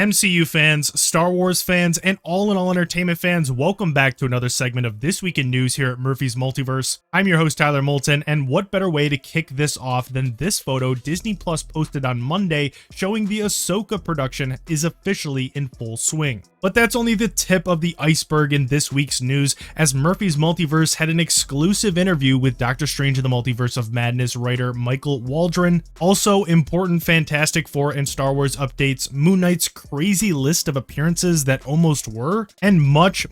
MCU fans, Star Wars fans, and all-in-all entertainment fans, welcome back to another segment of This Week in News here at Murphy's Multiverse. I'm your host, Tyler Moulton, and what better way to kick this off than this photo Disney Plus posted on Monday showing the Ahsoka production is officially in full swing. But that's only the tip of the iceberg in this week's news, as Murphy's Multiverse had an exclusive interview with Doctor Strange in the Multiverse of Madness writer Michael Waldron. Also, important Fantastic Four and Star Wars updates, Moon Knight's crazy list of appearances that almost were, and much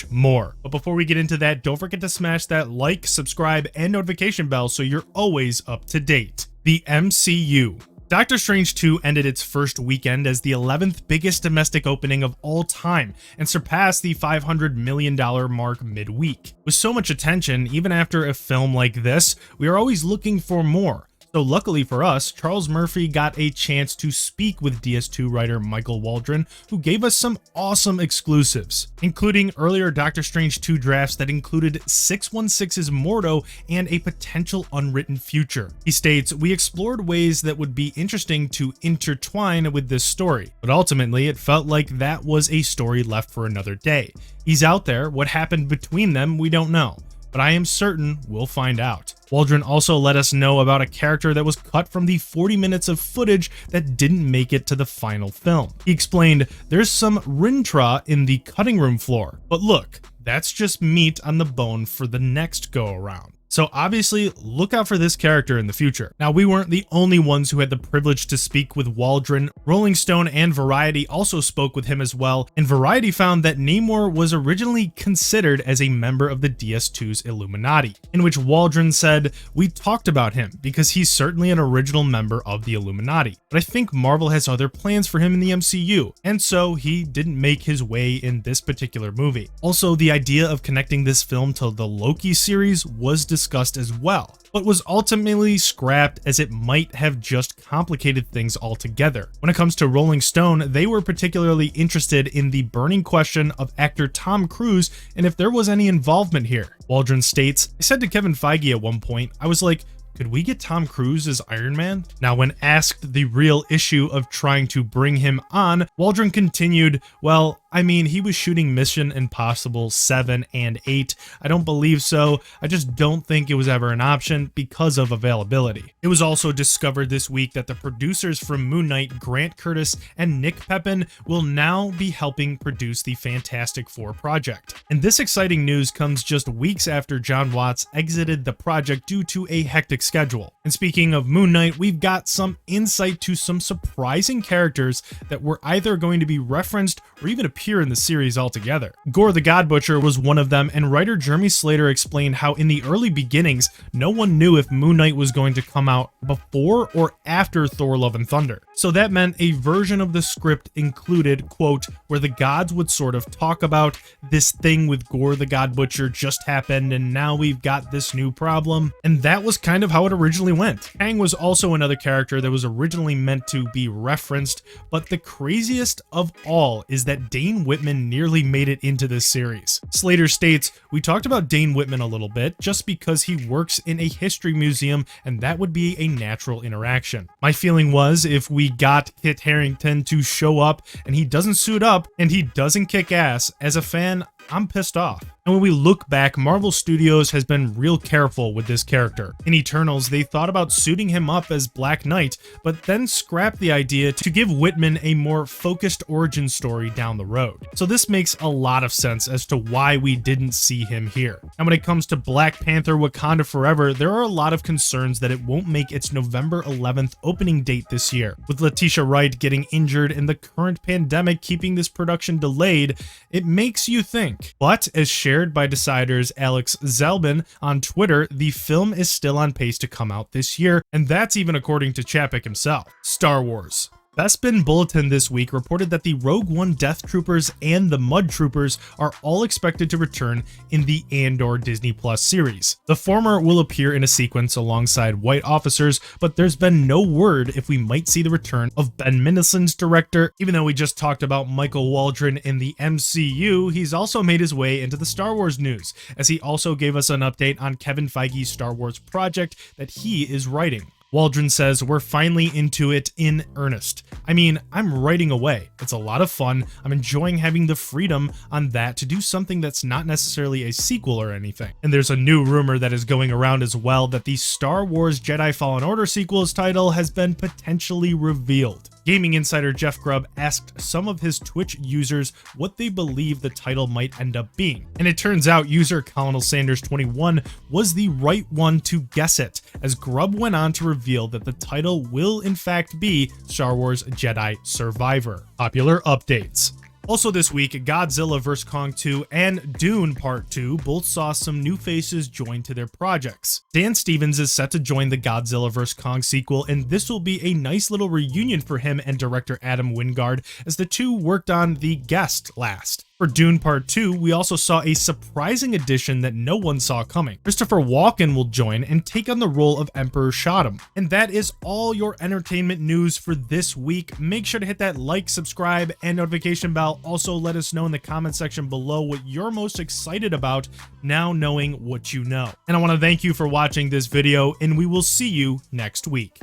more. But before we get into that, don't forget to smash that like, subscribe, and notification bell so you're always up to date. The MCU. Doctor Strange 2 ended its first weekend as the 11th biggest domestic opening of all time and surpassed the $500 million mark midweek. With so much attention, even after a film like this, we are always looking for more. So luckily for us, Charles Murphy got a chance to speak with DS2 writer Michael Waldron, who gave us some awesome exclusives, including earlier Doctor Strange 2 drafts that included 616's Mordo and a potential unwritten future. He states, "We explored ways that would be interesting to intertwine with this story, but ultimately it felt like that was a story left for another day. He's out there, what happened between them we don't know, but I am certain we'll find out." Waldron also let us know about a character that was cut from the 40 minutes of footage that didn't make it to the final film. He explained, "There's some Rintra in the cutting room floor, but look, that's just meat on the bone for the next go around." So obviously, look out for this character in the future. Now, we weren't the only ones who had the privilege to speak with Waldron. Rolling Stone and Variety also spoke with him as well, and Variety found that Namor was originally considered as a member of the DS2's Illuminati, in which Waldron said, "We talked about him because he's certainly an original member of the Illuminati, but I think Marvel has other plans for him in the MCU, and so he didn't make his way in this particular movie." Also, the idea of connecting this film to the Loki series was discussed as well, but was ultimately scrapped as it might have just complicated things altogether. When it comes to Rolling Stone, they were particularly interested in the burning question of actor Tom Cruise and if there was any involvement here. Waldron states, "I said to Kevin Feige at one point, I was like, could we get Tom Cruise as Iron Man?" Now, when asked the real issue of trying to bring him on, Waldron continued, "Well, I mean, he was shooting Mission Impossible 7 and 8. I don't believe so. I just don't think it was ever an option because of availability." It was also discovered this week that the producers from Moon Knight, Grant Curtis and Nick Pepin, will now be helping produce the Fantastic Four project. And this exciting news comes just weeks after Jon Watts exited the project due to a hectic schedule. And speaking of Moon Knight, we've got some insight to some surprising characters that were either going to be referenced or even appear in the series altogether. Gore the God Butcher was one of them, and writer Jeremy Slater explained how in the early beginnings, no one knew if Moon Knight was going to come out before or after Thor Love and Thunder. So that meant a version of the script included, quote, where the gods would sort of talk about this thing with Gore the God Butcher just happened and now we've got this new problem. And that was kind of how it originally went. Kang was also another character that was originally meant to be referenced, but the craziest of all is that Dane Whitman nearly made it into this series. Slater states, "We talked about Dane Whitman a little bit just because he works in a history museum and that would be a natural interaction. My feeling was if we got Kit Harington to show up and he doesn't suit up and he doesn't kick ass, as a fan, I'm pissed off." And when we look back, Marvel Studios has been real careful with this character. In Eternals, they thought about suiting him up as Black Knight, but then scrapped the idea to give Whitman a more focused origin story down the road. So this makes a lot of sense as to why we didn't see him here. And when it comes to Black Panther Wakanda Forever, there are a lot of concerns that it won't make its November 11th opening date this year. With Letitia Wright getting injured and the current pandemic keeping this production delayed, it makes you think. But as shared by Deciders Alex Zelbin on Twitter, the film is still on pace to come out this year, and that's even according to Chapek himself. Star Wars. Bespin Bulletin this week reported that the Rogue One Death Troopers and the Mud Troopers are all expected to return in the Andor Disney Plus series. The former will appear in a sequence alongside white officers, but there's been no word if we might see the return of Ben Mendelsohn's director. Even though we just talked about Michael Waldron in the MCU, he's also made his way into the Star Wars news, as he also gave us an update on Kevin Feige's Star Wars project that he is writing. Waldron says, "We're finally into it in earnest. I mean, I'm writing away. It's a lot of fun. I'm enjoying having the freedom on that to do something that's not necessarily a sequel or anything." And there's a new rumor that is going around as well that the Star Wars Jedi Fallen Order sequel's title has been potentially revealed. Gaming insider Jeff Grubb asked some of his Twitch users what they believe the title might end up being. And it turns out user Colonel Sanders 21 was the right one to guess it, as Grubb went on to reveal that the title will in fact be Star Wars Jedi Survivor. Popular updates. Also this week, Godzilla vs. Kong 2 and Dune Part 2 both saw some new faces join to their projects. Dan Stevens is set to join the Godzilla vs. Kong sequel, and this will be a nice little reunion for him and director Adam Wingard, as the two worked on The Guest last. For Dune Part 2, we also saw a surprising addition that no one saw coming. Christopher Walken will join and take on the role of Emperor Shaddam. And that is all your entertainment news for this week. Make sure to hit that like, subscribe, and notification bell. Also, let us know in the comment section below what you're most excited about now knowing what you know. And I want to thank you for watching this video, and we will see you next week.